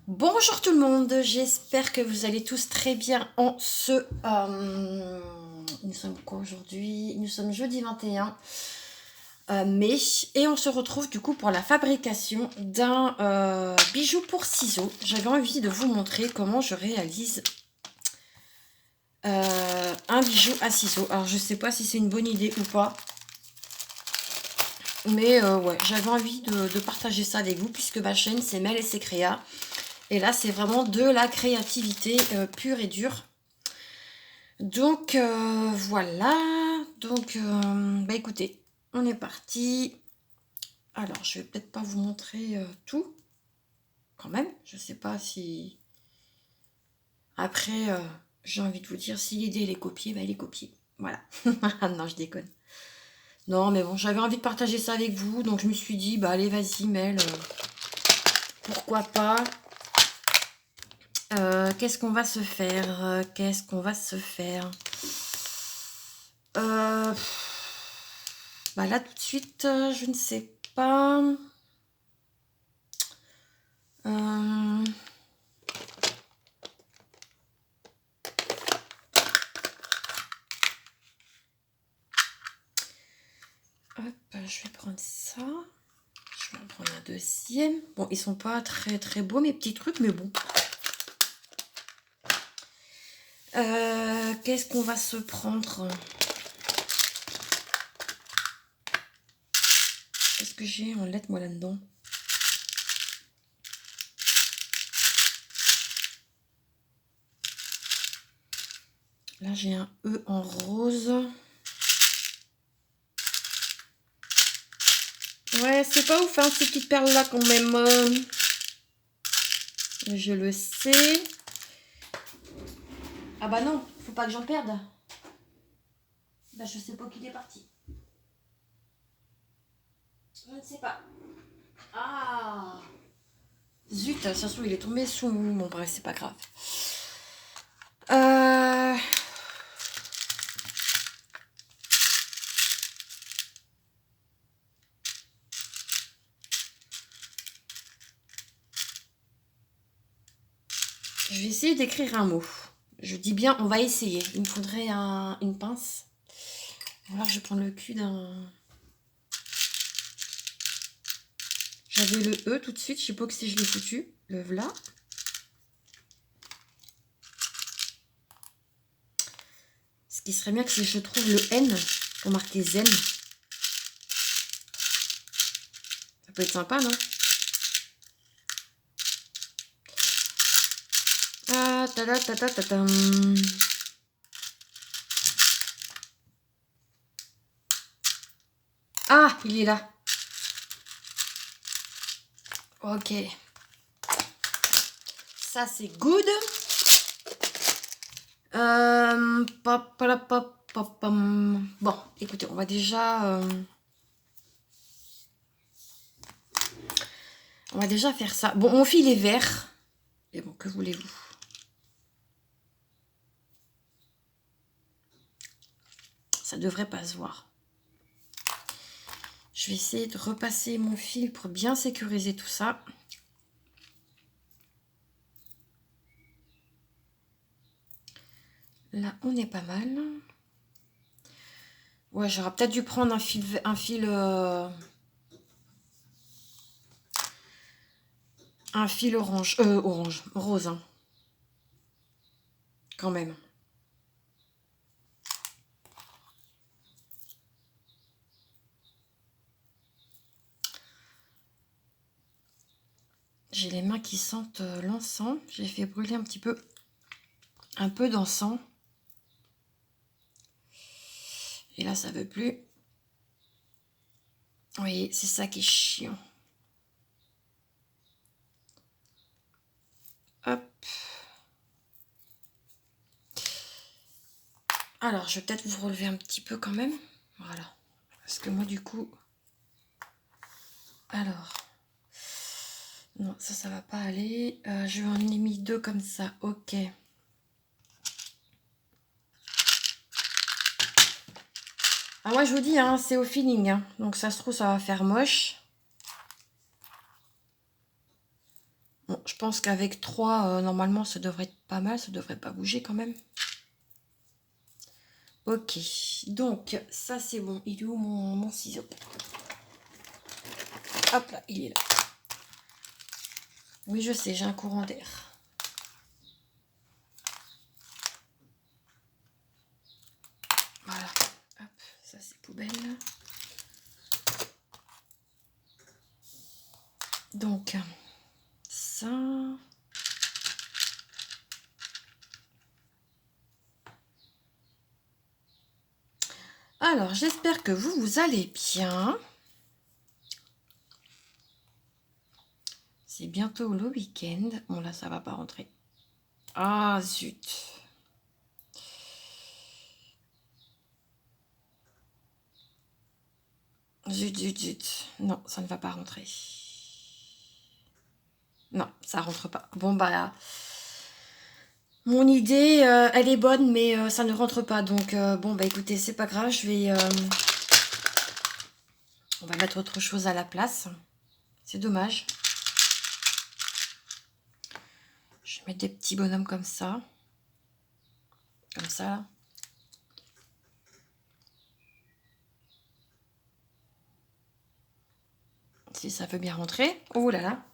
Bonjour tout le monde, j'espère que vous allez tous très bien en ce... nous sommes quoi aujourd'hui? Nous sommes jeudi 21 mai et on se retrouve du coup pour la fabrication d'un bijou pour ciseaux. J'avais envie de vous montrer comment je réalise un bijou à ciseaux. Alors je sais pas si c'est une bonne idée ou pas. Mais ouais, j'avais envie de partager ça avec vous puisque ma chaîne c'est Mel et ses créas. Et là, c'est vraiment de la créativité pure et dure. Donc, voilà. Donc, bah écoutez, on est parti. Alors, je vais peut-être pas vous montrer tout, quand même. Je sais pas si... Après, j'ai envie de vous dire, si l'idée, elle est copiée, bah elle est copiée. Voilà. Non, je déconne. Non, mais bon, j'avais envie de partager ça avec vous. Donc, je me suis dit, bah allez, vas-y, Mel. Pourquoi pas. Qu'est-ce qu'on va se faire? Qu'est-ce qu'on va se faire? Bah là tout de suite, je ne sais pas. Hop, je vais prendre ça. Je vais en prendre un deuxième. Bon, ils sont pas très très beaux mes petits trucs, mais bon. Qu'est-ce qu'on va se prendre? Qu'est-ce que j'ai en lettres moi là-dedans? Là j'ai un E en rose. Ouais, c'est pas ouf hein, ces petites perles là quand même. Je le sais. Ah bah non, faut pas que j'en perde. Bah je sais pas qu'il est parti. Je ne sais pas. Ah zut, ça se trouve il est tombé sous... Bon bref, c'est pas grave. Je vais essayer d'écrire un mot. Je dis bien, on va essayer. Il me faudrait une pince. Alors, je vais prendre le cul d'un... J'avais le E tout de suite. Je sais pas que si je l'ai foutu. Le voilà. Ce qui serait bien que si je trouve le N pour marquer zen. Ça peut être sympa, non? Ah, ta ta ta ta ta ta. Ah, il est là. Ok. Ça, c'est good. Bon, écoutez, on va déjà... On va déjà faire ça. Bon, mon fil est vert. Et bon, que voulez-vous? Ça devrait pas se voir. Je vais essayer de repasser mon fil pour bien sécuriser tout ça. Là, on est pas mal. Ouais, j'aurais peut-être dû prendre un fil orange, rose, hein. Quand même. J'ai les mains qui sentent l'encens. J'ai fait brûler un peu d'encens. Et là, ça veut plus. Oui, c'est ça qui est chiant. Hop. Alors, je vais peut-être vous relever un petit peu quand même. Voilà. Parce que moi, du coup... Alors... Non, ça va pas aller. Je en ai mis deux comme ça. Ok. Ah, moi, je vous dis, hein, c'est au feeling. Hein. Donc, ça se trouve, ça va faire moche. Bon, je pense qu'avec 3, normalement, ça devrait être pas mal. Ça devrait pas bouger quand même. Ok, donc ça c'est bon. Il est où mon ciseau? Hop là, il est là. Oui, je sais, j'ai un courant d'air. Voilà, hop, ça c'est poubelle. Donc, ça... Alors, j'espère que vous allez bien. C'est bientôt le week-end. Bon, là, ça va pas rentrer. Ah, zut. Zut, zut, zut. Non, ça ne va pas rentrer. Non, ça rentre pas. Bon, bah... Mon idée, elle est bonne, mais ça ne rentre pas. Donc, bon, bah écoutez, c'est pas grave. Je vais... on va mettre autre chose à la place. C'est dommage. Je vais mettre des petits bonhommes comme ça. Comme ça. Si ça veut bien rentrer. Oh là là.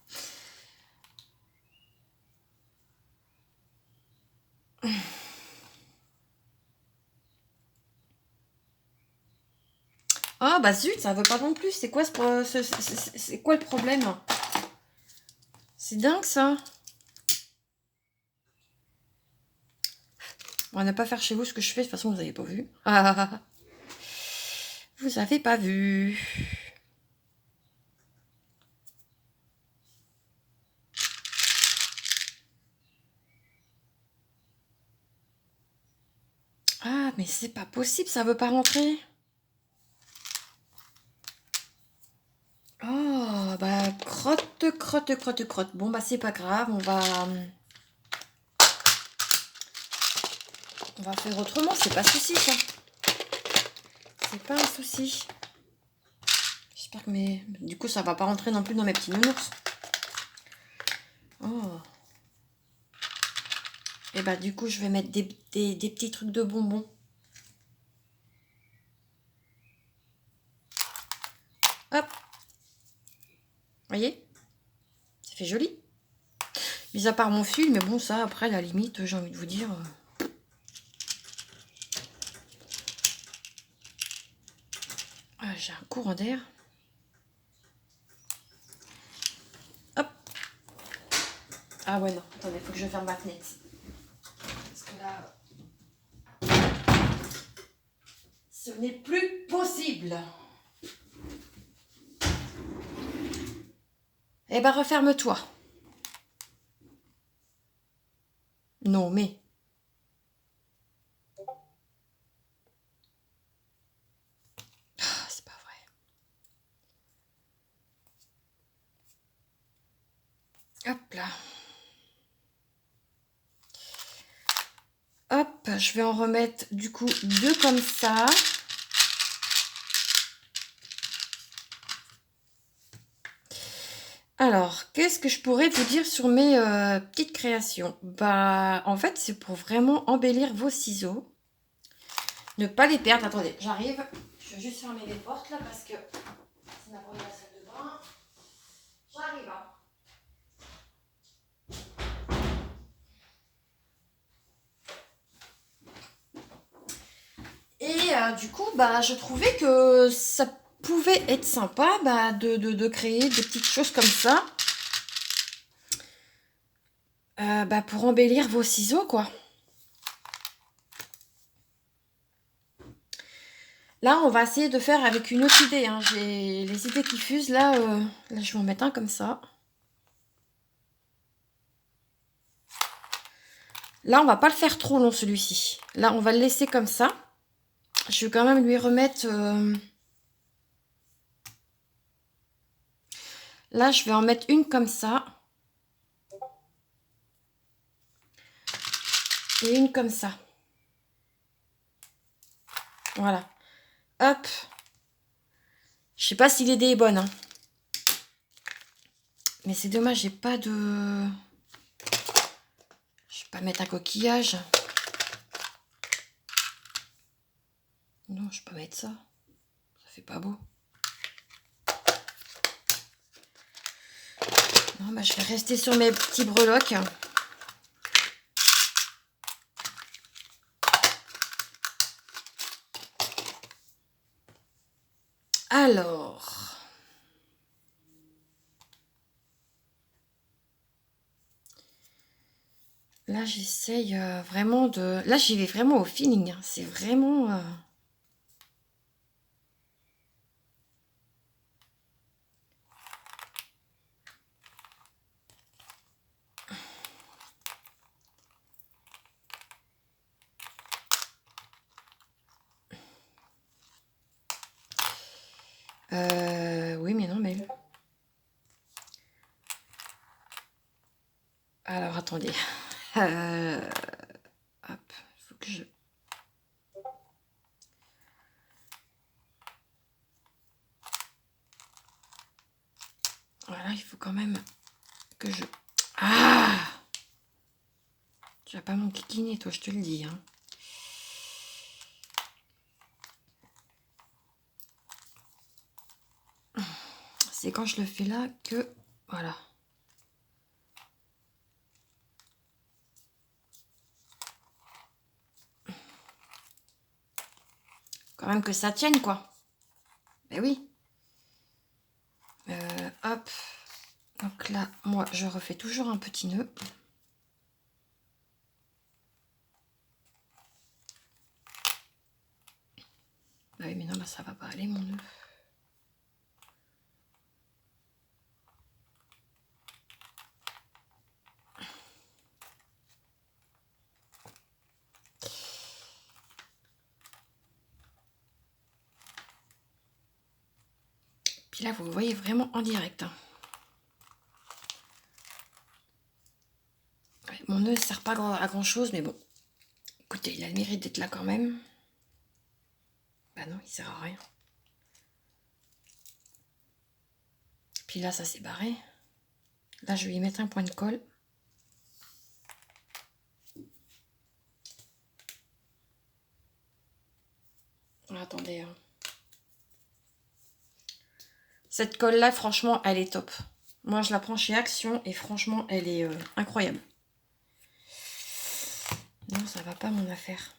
Ah bah zut, ça veut pas non plus. C'est quoi, c'est quoi le problème? C'est dingue ça. On va pas faire chez vous ce que je fais. De toute façon, vous n'avez pas vu. Ah, vous avez pas vu. Ah, mais c'est pas possible, ça veut pas rentrer. Oh, bah, crotte, crotte, crotte, crotte. Bon, bah, c'est pas grave, on va faire autrement, c'est pas souci, ça. C'est pas un souci. J'espère que mes... Du coup, ça va pas rentrer non plus dans mes petits nounours. Oh. Et bah, du coup, je vais mettre des petits trucs de bonbons. Hop. Voyez? Ça fait joli. Mis à part mon fil, mais bon, ça, après, à la limite, j'ai envie de vous dire... Ah, j'ai un courant d'air. Hop. Ah ouais, non. Attendez, il faut que je ferme ma fenêtre. Parce que là... Ce n'est plus possible. Eh ben, referme-toi. Non, mais... Ah, c'est pas vrai. Hop là. Hop, je vais en remettre du coup 2 comme ça. Alors, qu'est-ce que je pourrais vous dire sur mes petites créations? Bah, en fait, c'est pour vraiment embellir vos ciseaux. Ne pas les perdre. Attendez, j'arrive. Je vais juste fermer les portes là parce que c'est ma première salle de bain. J'arrive. Hein. Et du coup, bah, je trouvais que ça pouvait être sympa bah, de créer des petites choses comme ça. Bah, pour embellir vos ciseaux, quoi. Là, on va essayer de faire avec une autre idée. Hein. J'ai les idées qui fusent. Là, là, je vais en mettre un comme ça. Là, on va pas le faire trop long, celui-ci. Là, on va le laisser comme ça. Je vais quand même lui remettre... Là, je vais en mettre une comme ça. Et une comme ça. Voilà. Hop. Je sais pas si l'idée est bonne. Hein. Mais c'est dommage, j'ai pas de... Je vais pas mettre un coquillage. Non, je vais pas mettre ça. Ça fait pas beau. Non, bah, je vais rester sur mes petits breloques. Alors... Là, j'essaye vraiment de... Là, j'y vais vraiment au feeling. Hein. C'est vraiment... oui, mais non, mais... Alors, attendez. Hop, il faut que je... Voilà, il faut quand même que je... Ah! Tu vas pas m'enquiquiner, toi, je te le dis. Hein. C'est quand je le fais là que... Voilà. Quand même que ça tienne, quoi. Ben oui. Hop. Donc là, moi, je refais toujours un petit nœud. Ah oui, mais non, là, ça va pas aller, mon nœud. Puis là, vous voyez vraiment en direct. Hein. Ouais, mon nœud ne sert pas à grand chose, mais bon. Écoutez, il a le mérite d'être là quand même. Bah non, il sert à rien. Puis là, ça s'est barré. Là, je vais y mettre un point de colle. Attendez. Hein. Cette colle-là, franchement, elle est top. Moi, je la prends chez Action et franchement, elle est incroyable. Non, ça va pas, mon affaire.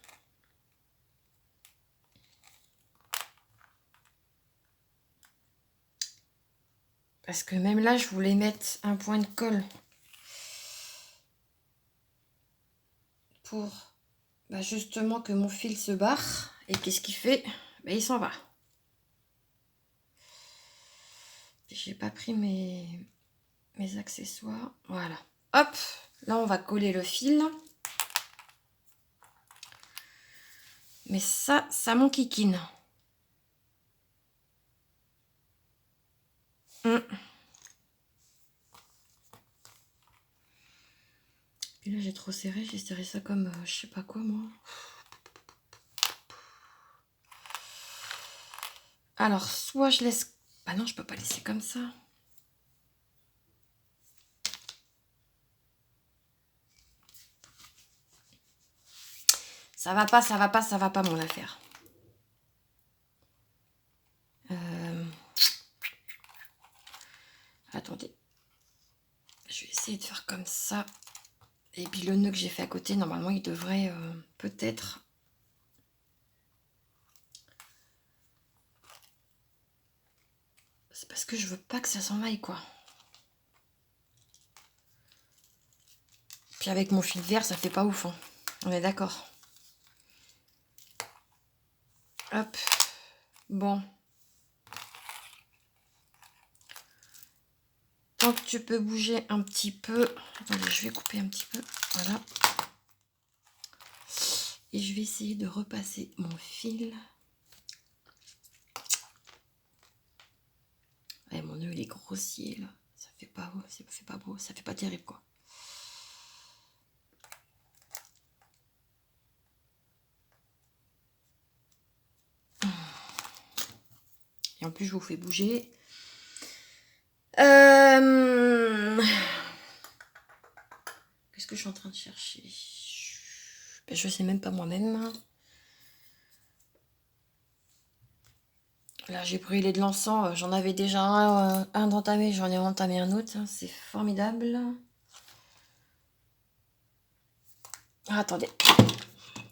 Parce que même là, je voulais mettre un point de colle. Pour bah, justement que mon fil se barre. Et qu'est-ce qu'il fait? Bah, il s'en va. J'ai pas pris mes accessoires. Voilà. Hop, là on va coller le fil. Mais ça m'enquiquine. Et là j'ai trop serré, j'ai serré ça comme je sais pas quoi moi. Alors soit je laisse... Bah non, je peux pas laisser comme ça. Ça va pas, ça va pas, ça va pas mon affaire. Attendez. Je vais essayer de faire comme ça. Et puis le nœud que j'ai fait à côté, normalement, il devrait peut-être... C'est parce que je veux pas que ça s'en aille, quoi. Puis avec mon fil vert, ça fait pas ouf. Hein. On est d'accord. Hop. Bon. Tant que tu peux bouger un petit peu. Attendez, je vais couper un petit peu. Voilà. Et je vais essayer de repasser mon fil. Ouais, mon nœud, il est grossier, là. Ça fait pas beau, ça fait pas beau. Ça fait pas terrible, quoi. Et en plus, je vous fais bouger. Qu'est-ce que je suis en train de chercher? Ben, je sais même pas moi-même. Là, j'ai brûlé de l'encens. J'en avais déjà un d'entamé. J'en ai entamé un autre. C'est formidable. Ah, attendez.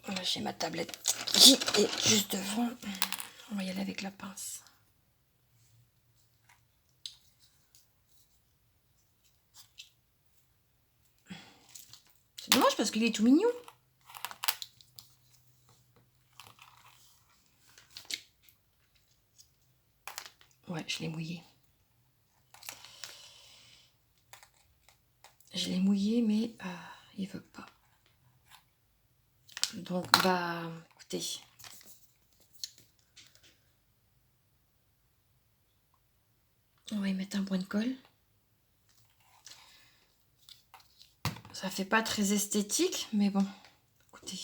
Là, j'ai ma tablette qui est juste devant. On va y aller avec la pince. C'est dommage parce qu'il est tout mignon. Ouais, je l'ai mouillé. Je l'ai mouillé, mais il veut pas. Donc, bah, écoutez. On va y mettre un point de colle. Ça fait pas très esthétique, mais bon, écoutez.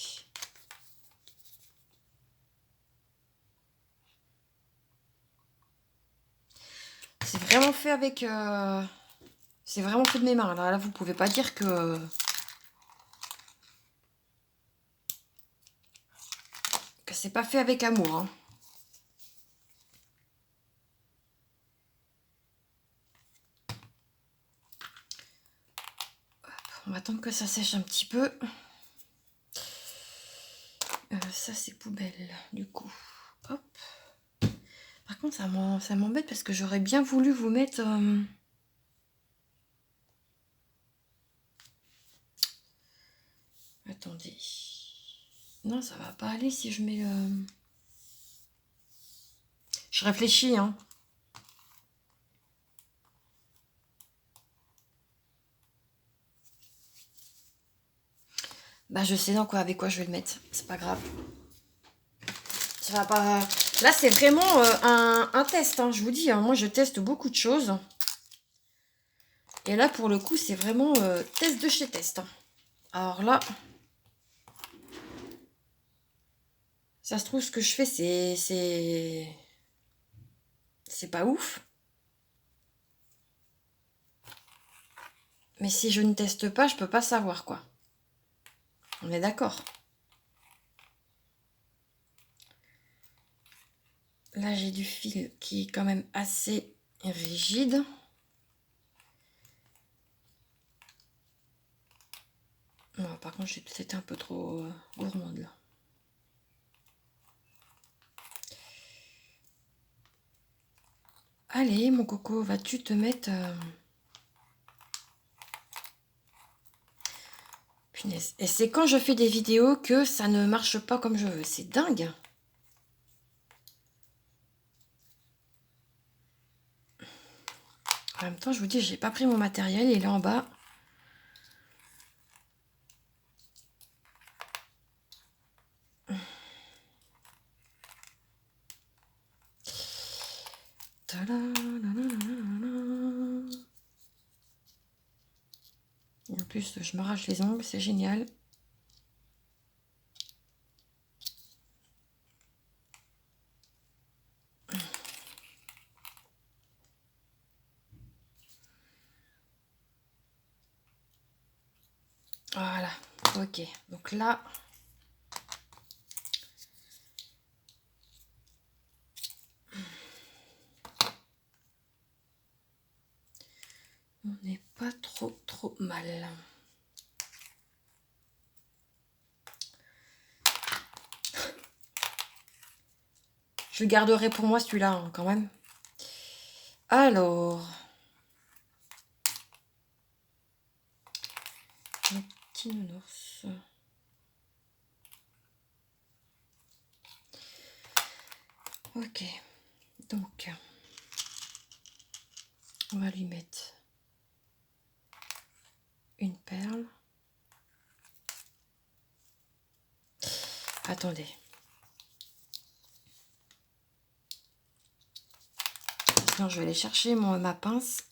C'est vraiment fait avec... c'est vraiment fait de mes mains. Là, vous pouvez pas dire que c'est pas fait avec amour. Hein. On va attendre que ça sèche un petit peu. Ça, c'est poubelle, du coup. Hop. Par contre, ça m'embête parce que j'aurais bien voulu vous mettre... Attendez. Non, ça va pas aller si je mets le... Je réfléchis, hein. Bah, je sais avec quoi je vais le mettre. C'est pas grave. Ça va pas... Là, c'est vraiment un test, hein, je vous dis. Hein. Moi, je teste beaucoup de choses. Et là, pour le coup, c'est vraiment test de chez test. Hein. Alors là... Ça se trouve, ce que je fais, c'est pas ouf. Mais si je ne teste pas, je peux pas savoir, quoi. On est d'accord. Là, j'ai du fil qui est quand même assez rigide. Non, par contre, j'ai peut-être un peu trop gourmande, là. Allez, mon coco, vas-tu te mettre... Punaise. Et c'est quand je fais des vidéos que ça ne marche pas comme je veux. C'est dingue. En même temps, je vous dis, j'ai pas pris mon matériel. Il est en bas. En plus, je m'arrache les ongles. C'est génial. Voilà. Ok. Donc là... On n'est pas trop mal. Je le garderai pour moi celui-là hein, quand même. Alors. Le petit nounours. Ok. Donc. On va lui mettre une perle. Attendez. Sinon, je vais aller chercher ma pince.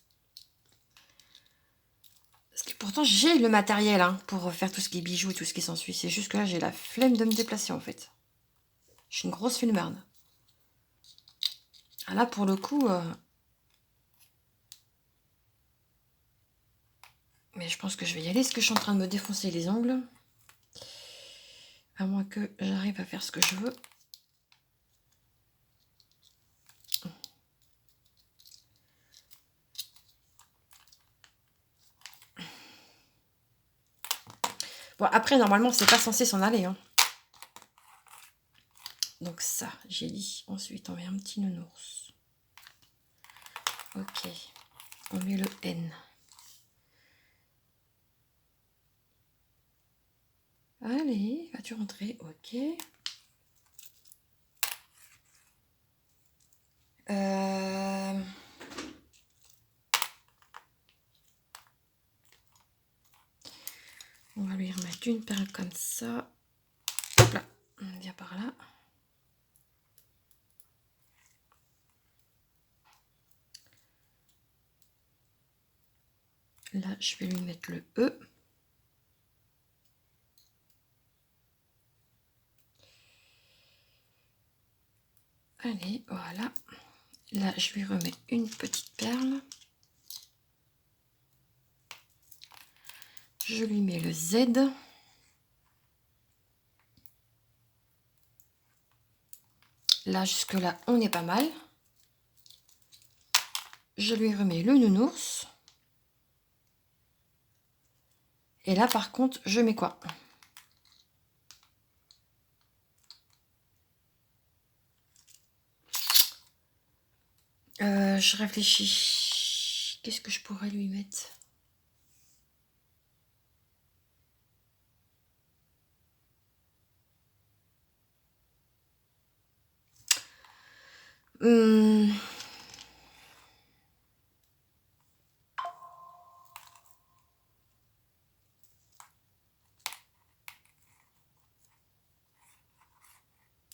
Parce que pourtant, j'ai le matériel hein, pour faire tout ce qui est bijoux et tout ce qui s'ensuit. C'est juste que là, j'ai la flemme de me déplacer en fait. Je suis une grosse flemmarde. Ah là, pour le coup... Mais je pense que je vais y aller. Est-ce que je suis en train de me défoncer les ongles? À moins que j'arrive à faire ce que je veux. Bon, après, normalement, c'est pas censé s'en aller. Hein. Donc ça, j'ai dit. Ensuite, on met un petit nounours. Ok. On met le N. Allez, vas-tu rentrer? Ok. On va lui remettre une perle comme ça. Hop là, on vient par là. Là, je vais lui mettre le E. Allez, voilà. Là, je lui remets une petite perle. Je lui mets le Z. Là, jusque-là, on est pas mal. Je lui remets le nounours. Et là, par contre, je mets quoi? Je réfléchis. Qu'est-ce que je pourrais lui mettre?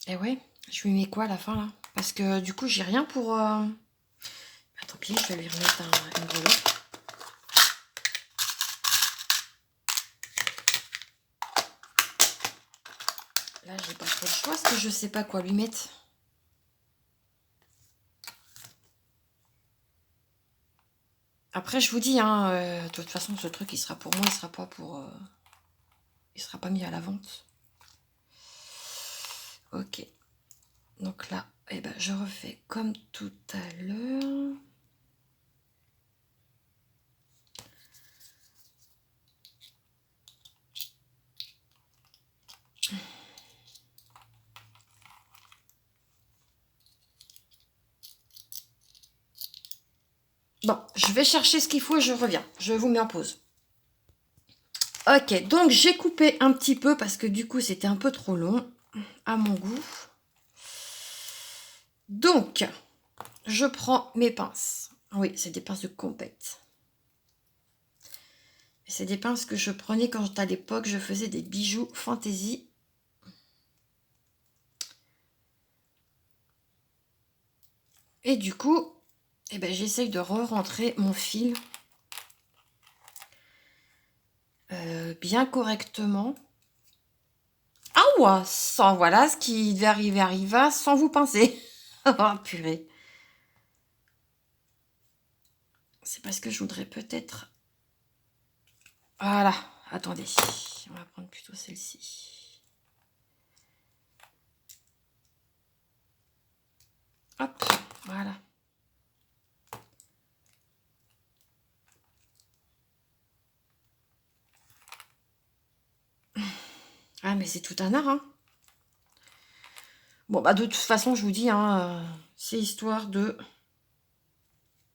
Et ouais, je lui mets quoi à la fin là? Parce que du coup, j'ai rien pour... Ah, tant pis, je vais lui remettre une grelotte. Là, j'ai pas trop le choix parce que je sais pas quoi lui mettre. Après, je vous dis, hein, de toute façon, ce truc, il sera pour moi, il sera pas pour... il sera pas mis à la vente. Ok. Donc là, eh ben, je refais comme tout à l'heure. Bon, je vais chercher ce qu'il faut et je reviens. Je vous mets en pause. Ok, donc j'ai coupé un petit peu parce que du coup, c'était un peu trop long à mon goût. Donc, je prends mes pinces. Oui, c'est des pinces de compète. C'est des pinces que je prenais quand à l'époque, je faisais des bijoux fantaisie. Et du coup, eh ben, j'essaye de re-rentrer mon fil bien correctement. Ah ouais, sans voilà, ce qui devait arriver arriva sans vous pincer. Oh purée. C'est parce que je voudrais peut-être... Voilà, attendez. On va prendre plutôt celle-ci. Hop, voilà. Ah, mais c'est tout un art, hein. Bon, bah, de toute façon, je vous dis, hein, c'est histoire de...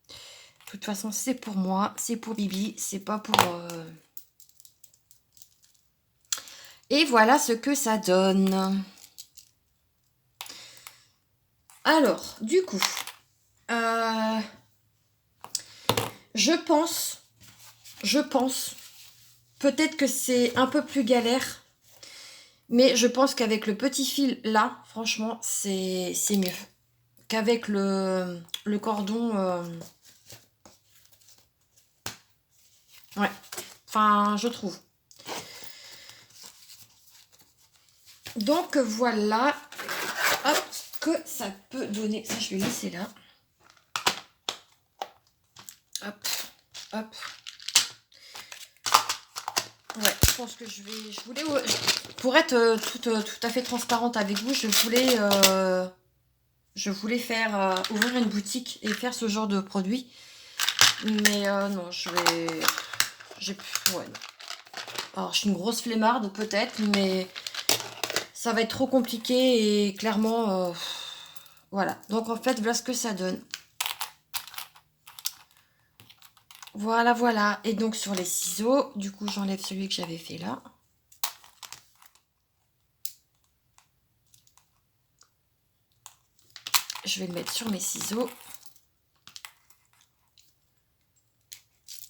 De toute façon, c'est pour moi, c'est pour Bibi, c'est pas pour... Et voilà ce que ça donne. Alors, du coup, je pense, peut-être que c'est un peu plus galère, mais je pense qu'avec le petit fil là, franchement, c'est mieux qu'avec le cordon. Ouais, enfin, je trouve. Donc voilà, hop, que ça peut donner. Ça, je vais laisser là. Hop, hop. Ouais, je pense que je voulais, pour être tout à fait transparente avec vous, je voulais faire ouvrir une boutique et faire ce genre de produit. Mais non, ouais, non. Alors, je suis une grosse flemmarde peut-être, mais ça va être trop compliqué et clairement, voilà. Donc en fait, voilà ce que ça donne. Voilà, voilà. Et donc sur les ciseaux, du coup, j'enlève celui que j'avais fait là. Je vais le mettre sur mes ciseaux.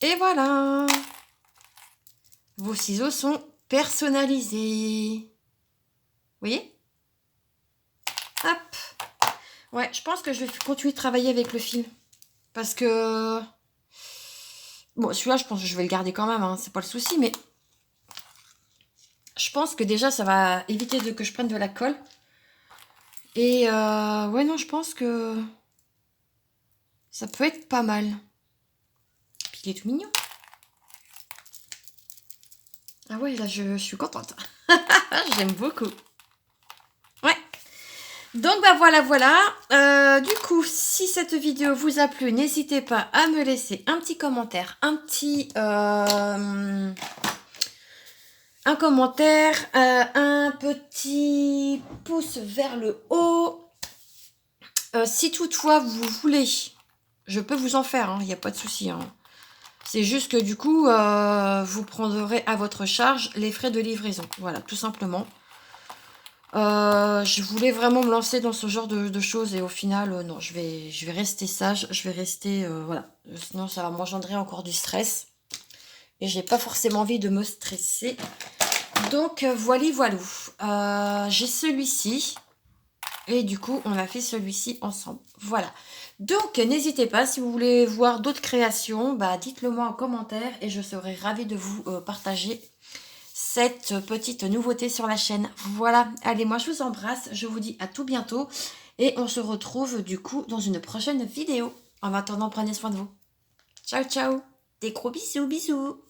Et voilà. Vos ciseaux sont personnalisés. Vous voyez? Hop. Ouais, je pense que je vais continuer de travailler avec le fil. Parce que... Bon, celui-là, je pense que je vais le garder quand même, hein, c'est pas le souci, mais... Je pense que déjà, ça va éviter que je prenne de la colle. Et ouais, non, je pense que... Ça peut être pas mal. Puis il est tout mignon. Ah ouais, là, je suis contente. J'aime beaucoup. Ouais. Donc, bah voilà, voilà. Du coup, si cette vidéo vous a plu, n'hésitez pas à me laisser un petit commentaire, un commentaire, un petit pouce vers le haut. Si toutefois vous voulez, je peux vous en faire, il n'y a pas de souci. C'est juste que du coup, vous prendrez à votre charge les frais de livraison. Voilà, tout simplement. Je voulais vraiment me lancer dans ce genre de choses et au final, non, je vais rester sage. Je vais rester, voilà. Sinon, ça va m'engendrer encore du stress. Et j'ai pas forcément envie de me stresser. Donc, voilou. J'ai celui-ci. Et du coup, on a fait celui-ci ensemble. Voilà. Donc, n'hésitez pas, si vous voulez voir d'autres créations, bah, dites-le moi en commentaire et je serai ravie de vous partager cette petite nouveauté sur la chaîne. Voilà. Allez, moi, je vous embrasse. Je vous dis à tout bientôt. Et on se retrouve, du coup, dans une prochaine vidéo. En attendant, prenez soin de vous. Ciao, ciao. Des gros bisous, bisous.